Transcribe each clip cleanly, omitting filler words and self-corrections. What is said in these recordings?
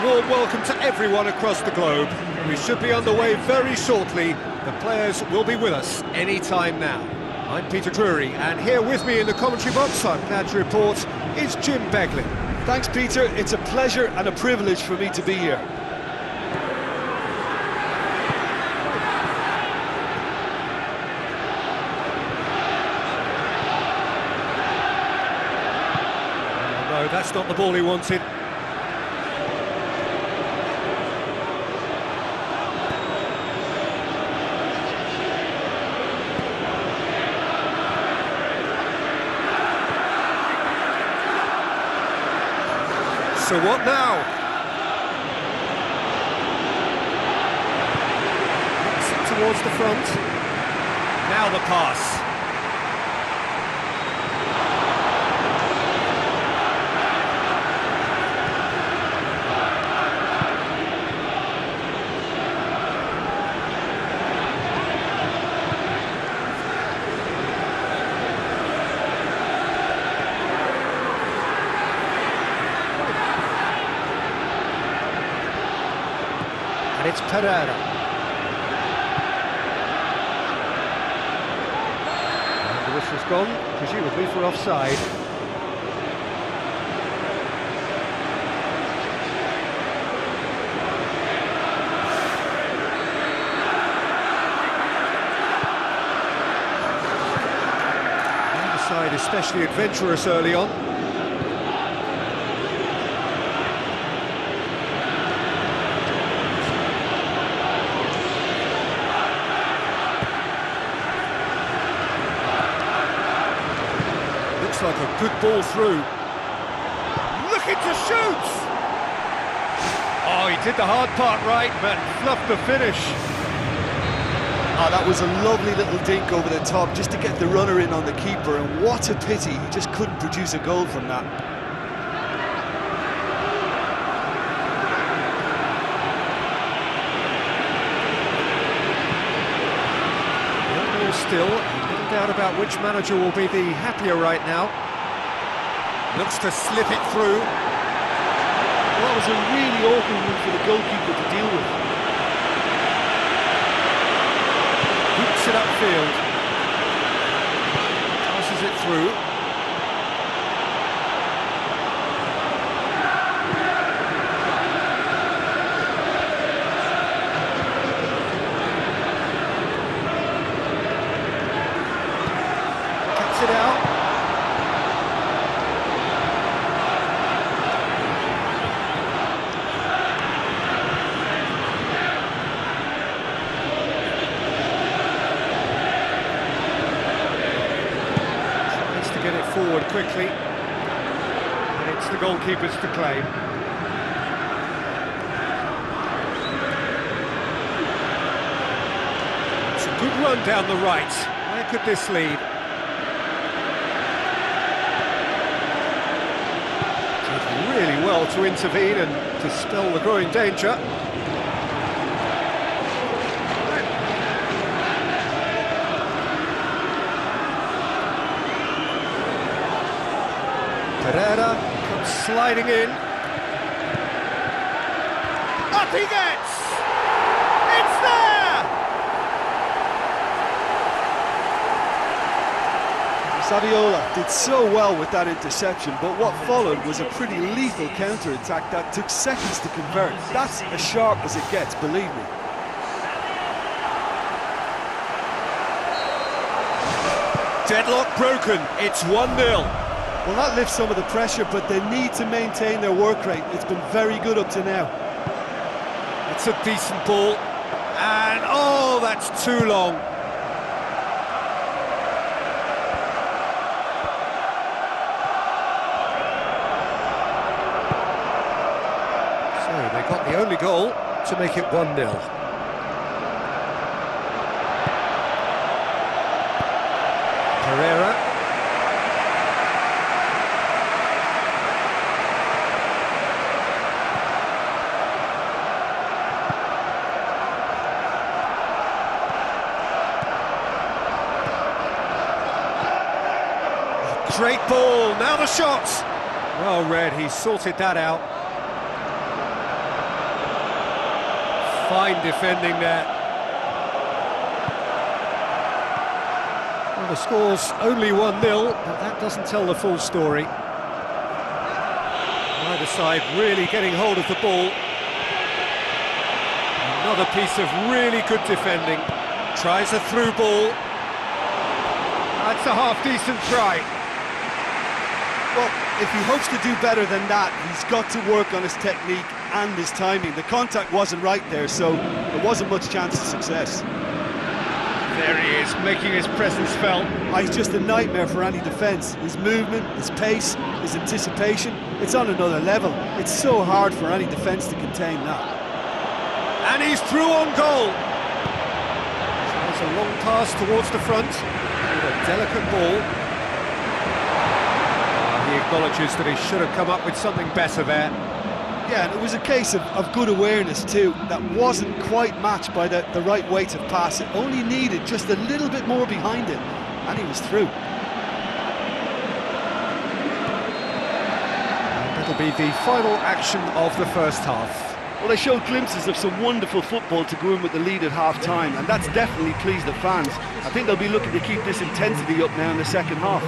warm welcome to everyone across the globe. We should be underway very shortly. The players will be with us any time now. I'm Peter Drury, and here with me in the commentary box, I'm glad to report, is Jim Beglin. Thanks, Peter. It's a pleasure and a privilege for me to be here. No, that's not the ball he wanted. So what now? Knocks it towards the front. Now the pass. And it's Pereira. And the whistle's gone, presumably for offside. Neither side especially adventurous early on. Like a good ball through. Looking to shoot! Oh, he did the hard part right, but fluffed the finish. Oh, that was a lovely little dink over the top just to get the runner in on the keeper, and what a pity he just couldn't produce a goal from that. Still, little doubt about which manager will be the happier right now. Looks to slip it through. Well, that was a really awkward one for the goalkeeper to deal with. Hoops it upfield. Tosses it through. It out. Tries to get it forward quickly, and it's the goalkeeper's to claim. It's a good run down the right. Where could this lead? Really well to intervene and dispel the growing danger. Pereira comes sliding in. Up he gets! It's there! Saviola did so well with that interception, but what followed was a pretty lethal counter-attack that took seconds to convert. That's as sharp as it gets, believe me. Deadlock broken, it's 1-0. Well, that lifts some of the pressure, but they need to maintain their work rate. It's been very good up to now. It's a decent ball, and oh, that's too long. They got the only goal to make it 1-0. Pereira. Great ball, now the shot! Well read, he sorted that out. Fine defending there. Well, the score's only 1-0, but that doesn't tell the full story. Neither side really getting hold of the ball. Another piece of really good defending. Tries a through ball. That's a half-decent try. Well, if he hopes to do better than that, he's got to work on his technique and his timing. The contact wasn't right there, so there wasn't much chance of success. There he is, making his presence felt. He's just a nightmare for any defence. His movement, his pace, his anticipation, it's on another level. It's so hard for any defence to contain that. And he's through on goal. Tries a long pass towards the front with a delicate ball. He acknowledges that he should have come up with something better there. Yeah, and it was a case of good awareness too, that wasn't quite matched by the right weight of pass. It only needed just a little bit more behind it, and he was through. And that'll be the final action of the first half. Well, they showed glimpses of some wonderful football to go in with the lead at half-time, and that's definitely pleased the fans. I think they'll be looking to keep this intensity up now in the second half.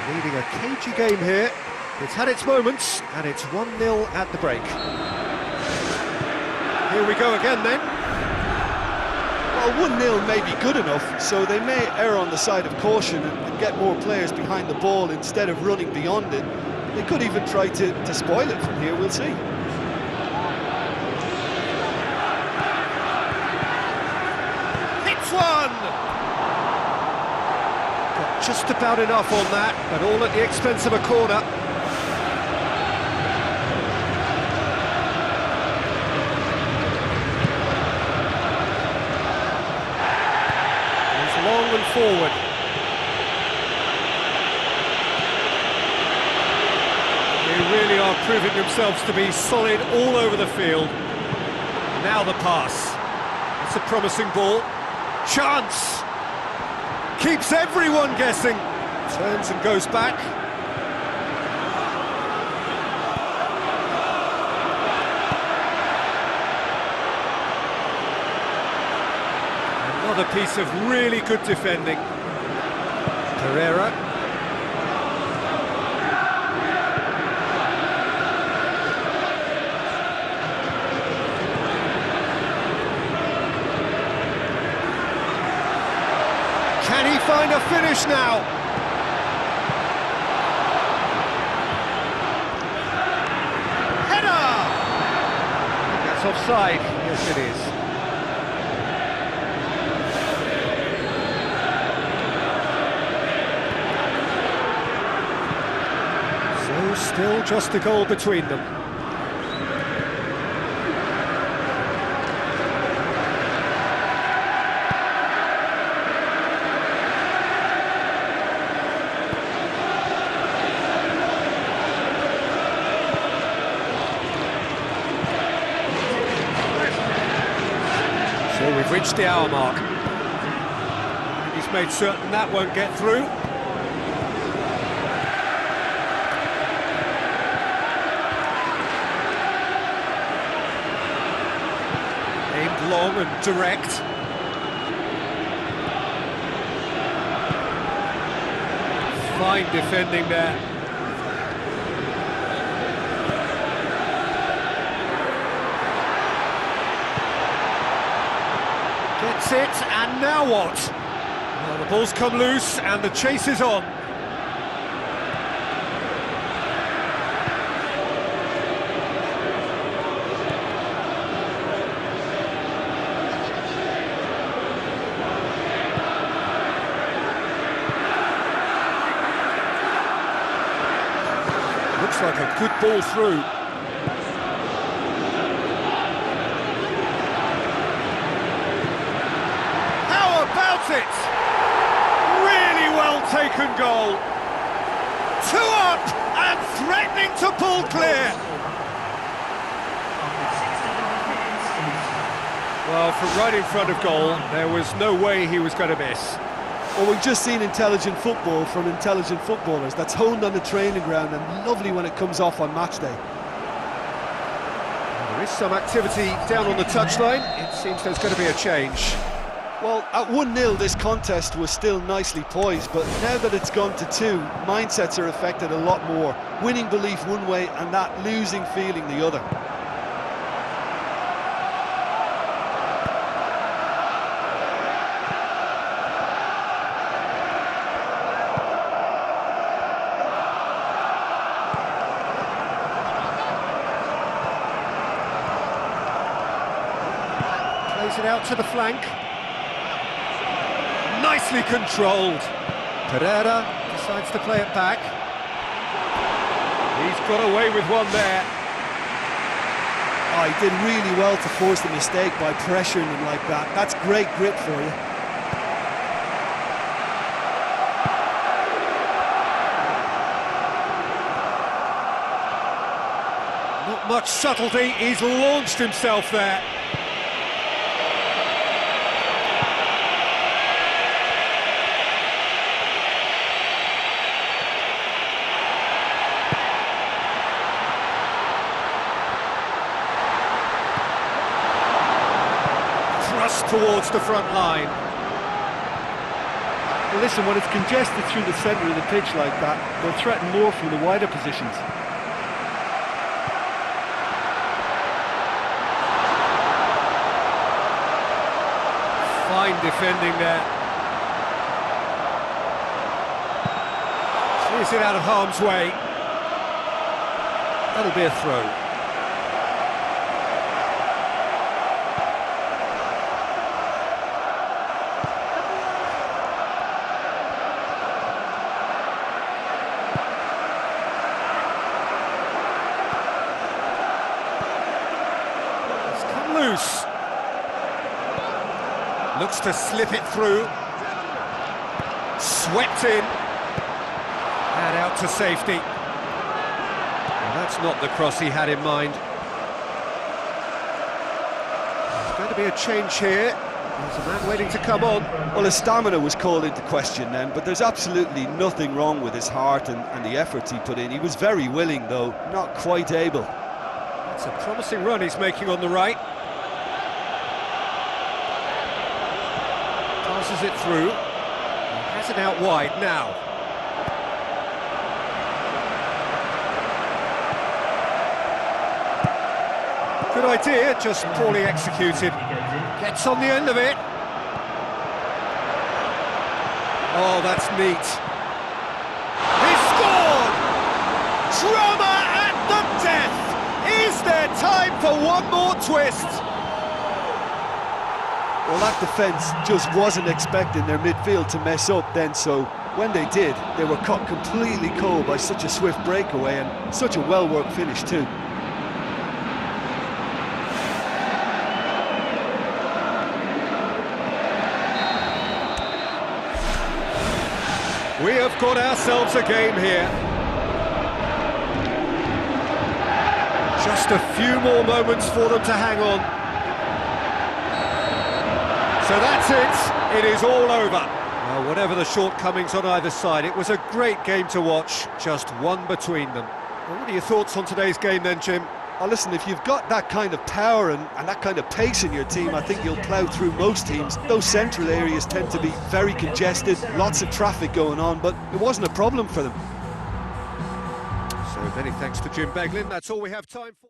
Leading a cagey game here. It's had its moments, and it's 1-0 at the break. Here we go again then. Well, 1-0 may be good enough, so they may err on the side of caution and get more players behind the ball instead of running beyond it. They could even try to spoil it from here, we'll see. Hits one! Got just about enough on that, but all at the expense of a corner. Long and forward. They really are proving themselves to be solid all over the field. Now the pass. It's a promising ball. Chance! Keeps everyone guessing. Turns and goes back. Another piece of really good defending. Pereira. Can he find a finish now? Header! That's offside. Yes, it is. Still just a goal between them. So we've reached the hour mark. He's made certain that won't get through. Aimed long and direct. Fine defending there. Gets it, and now what? Well, the ball's come loose and the chase is on. Looks like a good ball through. How about it? Really well taken goal. 2 up and threatening to pull clear. Well, from right in front of goal, there was no way he was going to miss. Well, we've just seen intelligent football from intelligent footballers. That's honed on the training ground and lovely when it comes off on match day. Well, there There is some activity down on the touchline. It seems there's going to be a change. Well, at 1-0 this contest was still nicely poised, but now that it's gone to 2, mindsets are affected a lot more. Winning belief one way and that losing feeling the other. Plays it out to the flank. Nicely controlled. Pereira decides to play it back. He's got away with one there. Oh, he did really well to force the mistake by pressuring him like that. That's great grit for you. Not much subtlety, he's launched himself there. Towards the front line. Well, listen, when it's congested through the centre of the pitch like that, they'll threaten more from the wider positions. Fine defending there. Clears it out of harm's way. That'll be a throw. Loose. Looks to slip it through. Swept in. And out to safety. Well, that's not the cross he had in mind. There's going to be a change here. There's a man waiting to come on. Well, his stamina was called into question then, but there's absolutely nothing wrong with his heart and the efforts he put in. He was very willing, though, not quite able. It's a promising run he's making on the right. Passes it through. He has it out wide now. Good idea, just poorly executed. Gets on the end of it. Oh, that's neat. He scored! Drama at the death! Is there time for one more twist? Well, that defence just wasn't expecting their midfield to mess up then, so when they did, they were caught completely cold by such a swift breakaway and such a well-worked finish too. We have got ourselves a game here. Just a few more moments for them to hang on. So that's it, it is all over. Well, whatever the shortcomings on either side, it was a great game to watch, just one between them. Well, what are your thoughts on today's game then, Jim? Oh, listen, if you've got that kind of power and that kind of pace in your team, I think you'll plough through most teams. Those central areas tend to be very congested, lots of traffic going on, but it wasn't a problem for them. So many thanks to Jim Beglin, that's all we have time for.